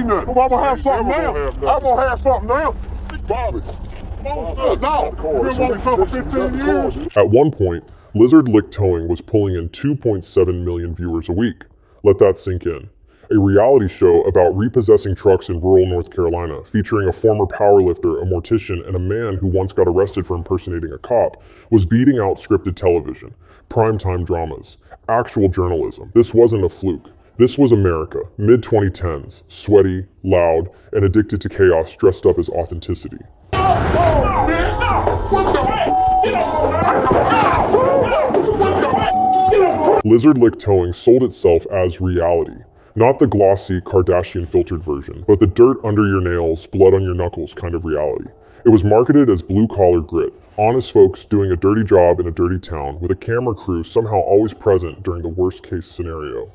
nothing. I'm gonna have something now. I'm gonna have something now. Bobby. No, you've been wanting something for 15 years. At one point, Lizard Lick Towing was pulling in 2.7 million viewers a week. Let that sink in. A reality show about repossessing trucks in rural North Carolina, featuring a former powerlifter, a mortician, and a man who once got arrested for impersonating a cop, was beating out scripted television, primetime dramas, actual journalism. This wasn't a fluke. This was America, mid-2010s, sweaty, loud, and addicted to chaos dressed up as authenticity. Lizard Lick Towing sold itself as reality. Not the glossy, Kardashian-filtered version, but the dirt under your nails, blood on your knuckles kind of reality. It was marketed as blue-collar grit, honest folks doing a dirty job in a dirty town, with a camera crew somehow always present during the worst-case scenario.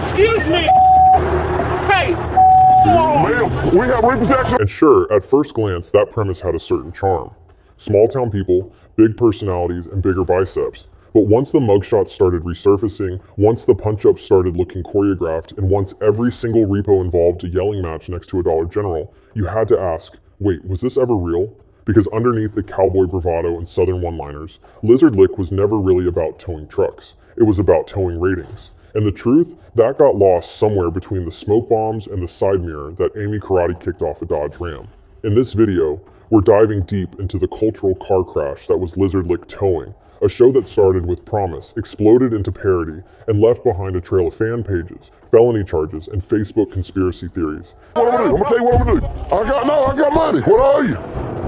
Excuse me! Hey! Ma'am, we have repossession. And sure, at first glance, that premise had a certain charm. Small-town people, big personalities, and bigger biceps. But once the mugshots started resurfacing, once the punch-ups started looking choreographed, and once every single repo involved a yelling match next to a Dollar General, you had to ask, wait, was this ever real? Because underneath the cowboy bravado and southern one-liners, Lizard Lick was never really about towing trucks. It was about towing ratings. And the truth, that got lost somewhere between the smoke bombs and the side mirror that Amy karate kicked off a Dodge Ram. In this video, we're diving deep into the cultural car crash that was Lizard Lick Towing, a show that started with promise, exploded into parody, and left behind a trail of fan pages, felony charges, and Facebook conspiracy theories. What I'm gonna do? I'm gonna tell you what I'm gonna do. I got money. What are you?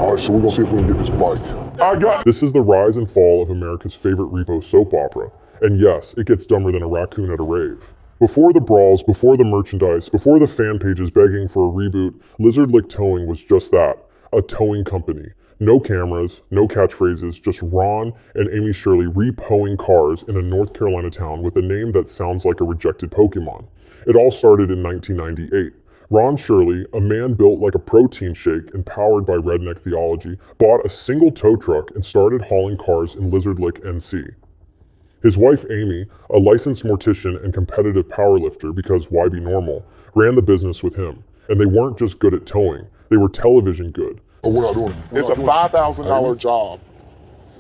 All right, so we're gonna see if we can get this bike. This is the rise and fall of America's favorite repo soap opera. And yes, it gets dumber than a raccoon at a rave. Before the brawls, before the merchandise, before the fan pages begging for a reboot, Lizard Lick Towing was just that, a towing company. No cameras, no catchphrases, just Ron and Amy Shirley repoing cars in a North Carolina town with a name that sounds like a rejected Pokemon. It all started in 1998. Ron Shirley, a man built like a protein shake and powered by redneck theology, bought a single tow truck and started hauling cars in Lizard Lick, NC. His wife Amy, a licensed mortician and competitive powerlifter because why be normal, ran the business with him. And they weren't just good at towing, they were television good. Oh, we're not doing it. It's a $5,000 job.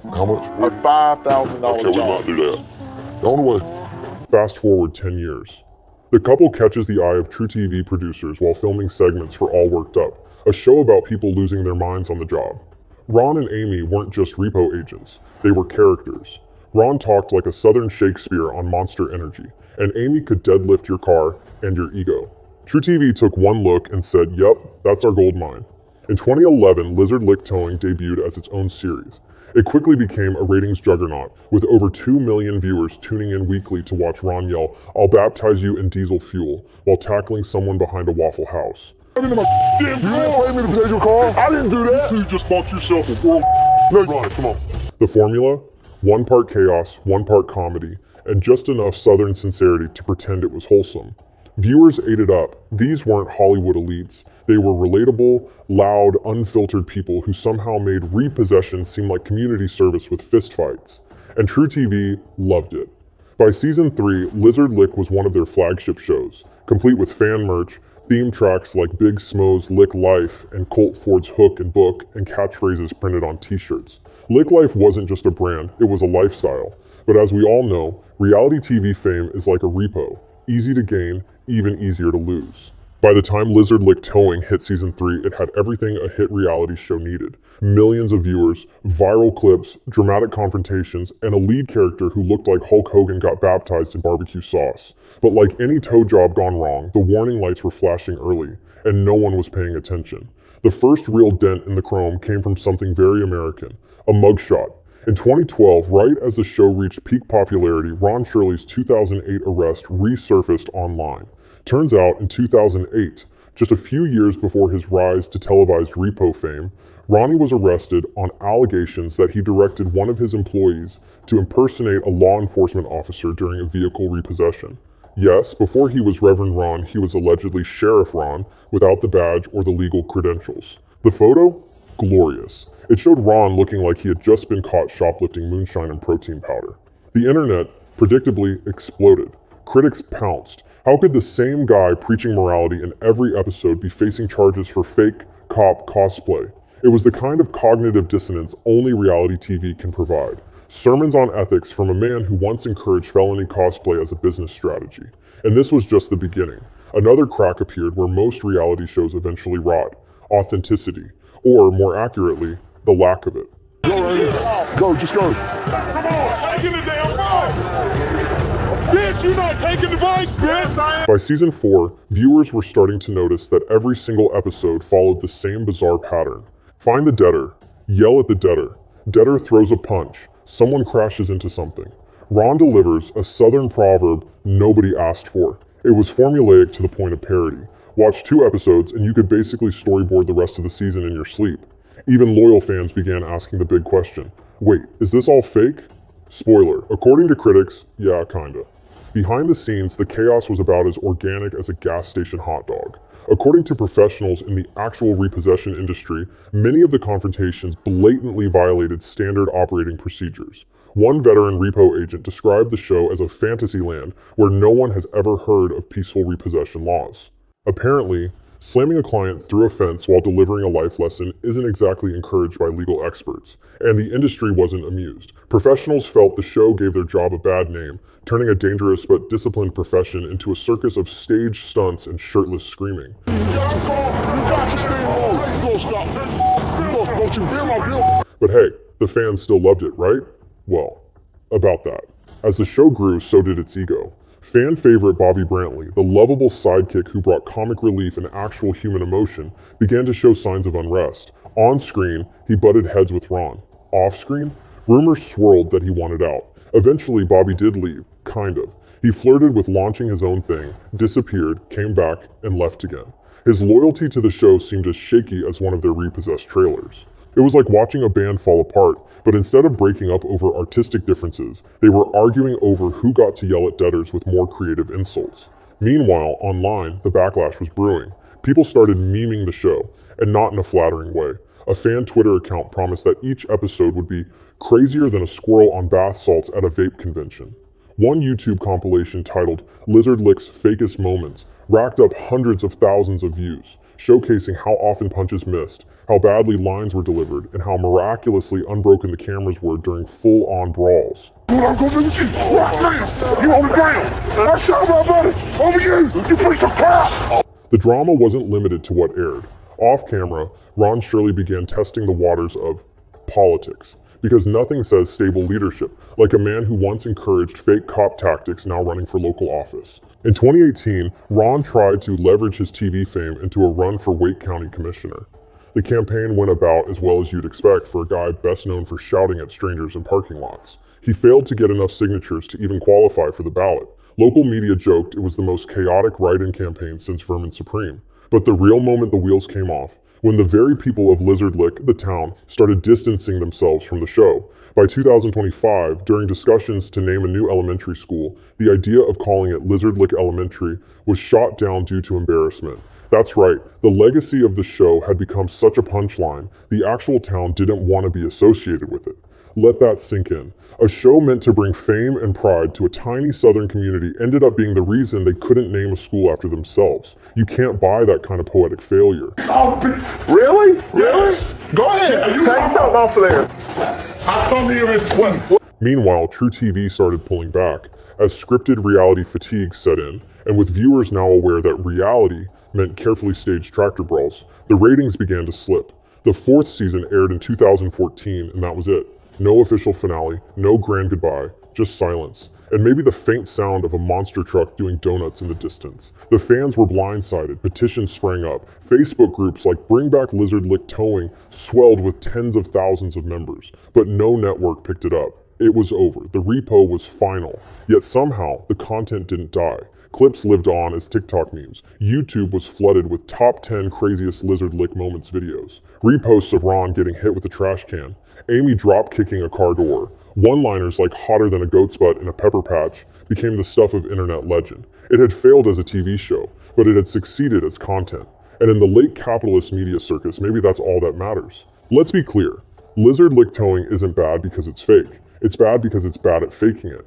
How much? A $5,000 Okay, we job. might do that. On the way. Fast forward 10 years. The couple catches the eye of True TV producers while filming segments for All Worked Up, a show about people losing their minds on the job. Ron and Amy weren't just repo agents, they were characters. Ron talked like a Southern Shakespeare on Monster Energy, and Amy could deadlift your car and your ego. True TV took one look and said, yep, that's our gold mine. In 2011, Lizard Lick Towing debuted as its own series. It quickly became a ratings juggernaut, with over 2 million viewers tuning in weekly to watch Ron yell, I'll baptize you in diesel fuel, while tackling someone behind a Waffle House. You didn't pay me to pay your car. I didn't do that. You just bought yourself a world. No, Ron, come on. The formula? 1 part chaos, 1 part comedy, and just enough Southern sincerity to pretend it was wholesome. Viewers ate it up. These weren't Hollywood elites. They were relatable, loud, unfiltered people who somehow made repossession seem like community service with fistfights. And True TV loved it. By season 3, Lizard Lick was one of their flagship shows, complete with fan merch, theme tracks like Big Smo's Lick Life and Colt Ford's Hook and Book, and catchphrases printed on t-shirts. Lick Life wasn't just a brand, it was a lifestyle. But as we all know, reality TV fame is like a repo. Easy to gain, even easier to lose. By the time Lizard Lick Towing hit season 3, it had everything a hit reality show needed. Millions of viewers, viral clips, dramatic confrontations, and a lead character who looked like Hulk Hogan got baptized in barbecue sauce. But like any tow job gone wrong, the warning lights were flashing early, and no one was paying attention. The first real dent in the chrome came from something very American, a mugshot. In 2012, right as the show reached peak popularity, Ron Shirley's 2008 arrest resurfaced online. Turns out, in 2008, just a few years before his rise to televised repo fame, Ronnie was arrested on allegations that he directed one of his employees to impersonate a law enforcement officer during a vehicle repossession. Yes, before he was Reverend Ron, he was allegedly Sheriff Ron without the badge or the legal credentials. The photo? Glorious. It showed Ron looking like he had just been caught shoplifting moonshine and protein powder. The internet, predictably, exploded. Critics pounced. How could the same guy preaching morality in every episode be facing charges for fake cop cosplay? It was the kind of cognitive dissonance only reality TV can provide. Sermons on ethics from a man who once encouraged felony cosplay as a business strategy. And this was just the beginning. Another crack appeared where most reality shows eventually rot: authenticity, or more accurately, the lack of it. Go, Randy. Go, just go. Come on, taking the damn bike. Bitch, you're not taking the bike, bitch. By season 4, viewers were starting to notice that every single episode followed the same bizarre pattern. Find the deader, yell at the deader, deader throws a punch, someone crashes into something. Ron delivers a southern proverb nobody asked for. It was formulaic to the point of parody. Watch 2 episodes and you could basically storyboard the rest of the season in your sleep. Even loyal fans began asking the big question, wait, is this all fake? Spoiler, according to critics, yeah, kinda. Behind the scenes, the chaos was about as organic as a gas station hot dog. According to professionals in the actual repossession industry, many of the confrontations blatantly violated standard operating procedures. One veteran repo agent described the show as a fantasy land where no one has ever heard of peaceful repossession laws. Apparently, slamming a client through a fence while delivering a life lesson isn't exactly encouraged by legal experts, and the industry wasn't amused. Professionals felt the show gave their job a bad name, turning a dangerous but disciplined profession into a circus of staged stunts and shirtless screaming. But hey, the fans still loved it, right? Well, about that. As the show grew, so did its ego. Fan favorite Bobby Brantley, the lovable sidekick who brought comic relief and actual human emotion, began to show signs of unrest. On screen, he butted heads with Ron. Off screen, rumors swirled that he wanted out. Eventually, Bobby did leave, kind of. He flirted with launching his own thing, disappeared, came back, and left again. His loyalty to the show seemed as shaky as one of their repossessed trailers. It was like watching a band fall apart, but instead of breaking up over artistic differences, they were arguing over who got to yell at debtors with more creative insults. Meanwhile, online, the backlash was brewing. People started memeing the show, and not in a flattering way. A fan Twitter account promised that each episode would be crazier than a squirrel on bath salts at a vape convention. One YouTube compilation titled Lizard Lick's Fakest Moments racked up hundreds of thousands of views, showcasing how often punches missed, how badly lines were delivered, and how miraculously unbroken the cameras were during full-on brawls. Dude, I'm gonna visit you right now. You on the ground. I shot my buddy. Over you. You piece of crap. The drama wasn't limited to what aired. Off camera, Ron Shirley began testing the waters of politics, because nothing says stable leadership like a man who once encouraged fake cop tactics now running for local office. In 2018, Ron tried to leverage his TV fame into a run for Wake County Commissioner. The campaign went about as well as you'd expect for a guy best known for shouting at strangers in parking lots. He failed to get enough signatures to even qualify for the ballot. Local media joked it was the most chaotic write-in campaign since Vermin Supreme. But the real moment the wheels came off, when the very people of Lizard Lick, the town, started distancing themselves from the show. By 2025, during discussions to name a new elementary school, the idea of calling it Lizard Lick Elementary was shot down due to embarrassment. That's right, the legacy of the show had become such a punchline, the actual town didn't want to be associated with it. Let that sink in. A show meant to bring fame and pride to a tiny southern community ended up being the reason they couldn't name a school after themselves. You can't buy that kind of poetic failure. Oh, really? Really? Go ahead. Take something off of there. I saw the image. Meanwhile, True TV started pulling back, as scripted reality fatigue set in, and with viewers now aware that reality meant carefully staged tractor brawls, the ratings began to slip. The 4th season aired in 2014, and that was it. No official finale, no grand goodbye, just silence, and maybe the faint sound of a monster truck doing donuts in the distance. The fans were blindsided, petitions sprang up, Facebook groups like Bring Back Lizard Lick Towing swelled with tens of thousands of members, but no network picked it up. It was over, the repo was final, yet somehow the content didn't die. Clips lived on as TikTok memes. YouTube was flooded with top 10 craziest Lizard Lick moments videos. Reposts of Ron getting hit with a trash can. Amy drop-kicking a car door. One-liners like hotter than a goat's butt in a pepper patch became the stuff of internet legend. It had failed as a TV show, but it had succeeded as content. And in the late capitalist media circus, maybe that's all that matters. Let's be clear. Lizard Lick Towing isn't bad because it's fake. It's bad because it's bad at faking it.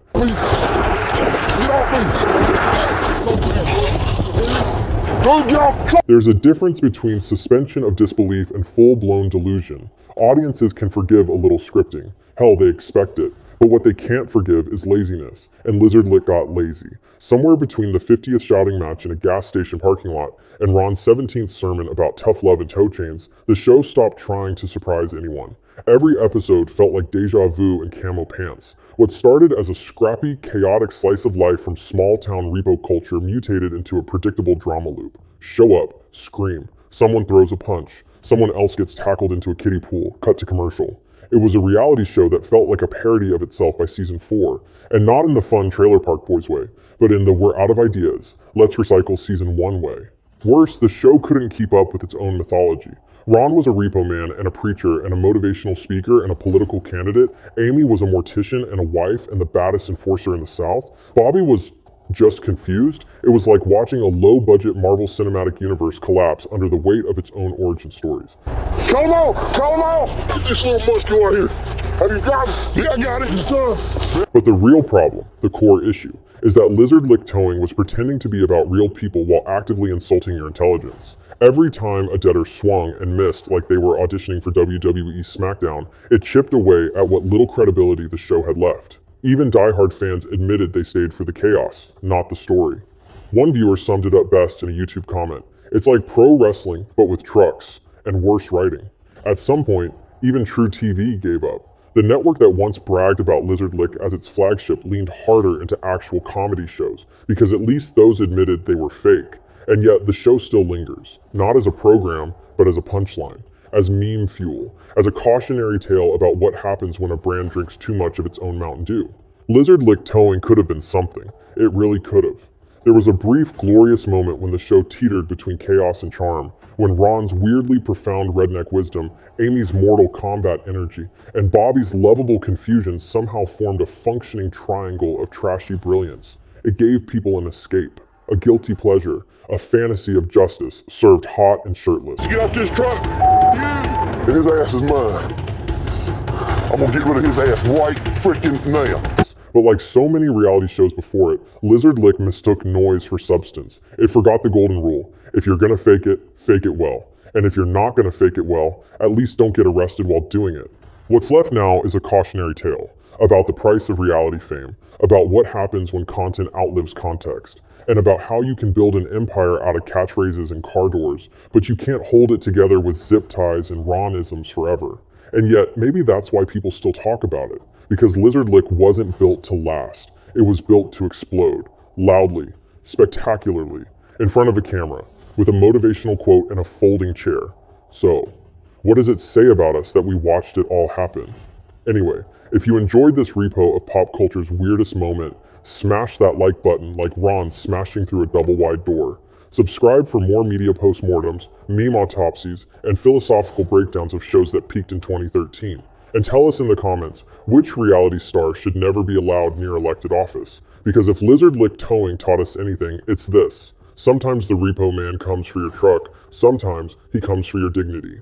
Turn your truck. There's a difference between suspension of disbelief and full-blown delusion. Audiences can forgive a little scripting. Hell, they expect it. But what they can't forgive is laziness, and Lizard Lick got lazy. Somewhere between the 50th shouting match in a gas station parking lot and Ron's 17th sermon about tough love and toe chains, the show stopped trying to surprise anyone. Every episode felt like deja vu and camo pants. What started as a scrappy, chaotic slice of life from small-town repo culture mutated into a predictable drama loop. Show up, scream, someone throws a punch, someone else gets tackled into a kiddie pool, cut to commercial. It was a reality show that felt like a parody of itself by season 4, and not in the fun Trailer Park Boys way, but in the we're out of ideas, let's recycle season 1 way. Worse, the show couldn't keep up with its own mythology. Ron was a repo man and a preacher and a motivational speaker and a political candidate. Amy was a mortician and a wife and the baddest enforcer in the South. Bobby was just confused. It was like watching a low-budget Marvel Cinematic Universe collapse under the weight of its own origin stories. Come on, come on. Get this little muscle right here. Have you got it? Yeah, I got it, son. But the real problem, the core issue, is that Lizard Lick Towing was pretending to be about real people while actively insulting your intelligence. Every time a debtor swung and missed like they were auditioning for WWE SmackDown, it chipped away at what little credibility the show had left. Even diehard fans admitted they stayed for the chaos, not the story. One viewer summed it up best in a YouTube comment. It's like pro wrestling, but with trucks, and worse writing. At some point, even True TV gave up. The network that once bragged about Lizard Lick as its flagship leaned harder into actual comedy shows, because at least those admitted they were fake. And yet the show still lingers, not as a program, but as a punchline, as meme fuel, as a cautionary tale about what happens when a brand drinks too much of its own Mountain Dew. Lizard Lick Towing could have been something. It really could have. There was a brief, glorious moment when the show teetered between chaos and charm, when Ron's weirdly profound redneck wisdom, Amy's Mortal Kombat energy, and Bobby's lovable confusion somehow formed a functioning triangle of trashy brilliance. It gave people an escape, a guilty pleasure, a fantasy of justice served hot and shirtless. Get off this truck. And his ass is mine. I'm gonna get rid of his ass right freaking now. But like so many reality shows before it, Lizard Lick mistook noise for substance. It forgot the golden rule. If you're gonna fake it well. And if you're not gonna fake it well, at least don't get arrested while doing it. What's left now is a cautionary tale about the price of reality fame, about what happens when content outlives context, and about how you can build an empire out of catchphrases and car doors, but you can't hold it together with zip ties and Ronisms forever. And yet, maybe that's why people still talk about it, because Lizard Lick wasn't built to last. It was built to explode, loudly, spectacularly, in front of a camera, with a motivational quote and a folding chair. So, what does it say about us that we watched it all happen? Anyway, if you enjoyed this repo of pop culture's weirdest moment, smash that like button like Ron smashing through a double-wide door. Subscribe for more media postmortems, meme autopsies, and philosophical breakdowns of shows that peaked in 2013. And tell us in the comments which reality star should never be allowed near elected office. Because if Lizard Lick Towing taught us anything, it's this. Sometimes the repo man comes for your truck, sometimes he comes for your dignity.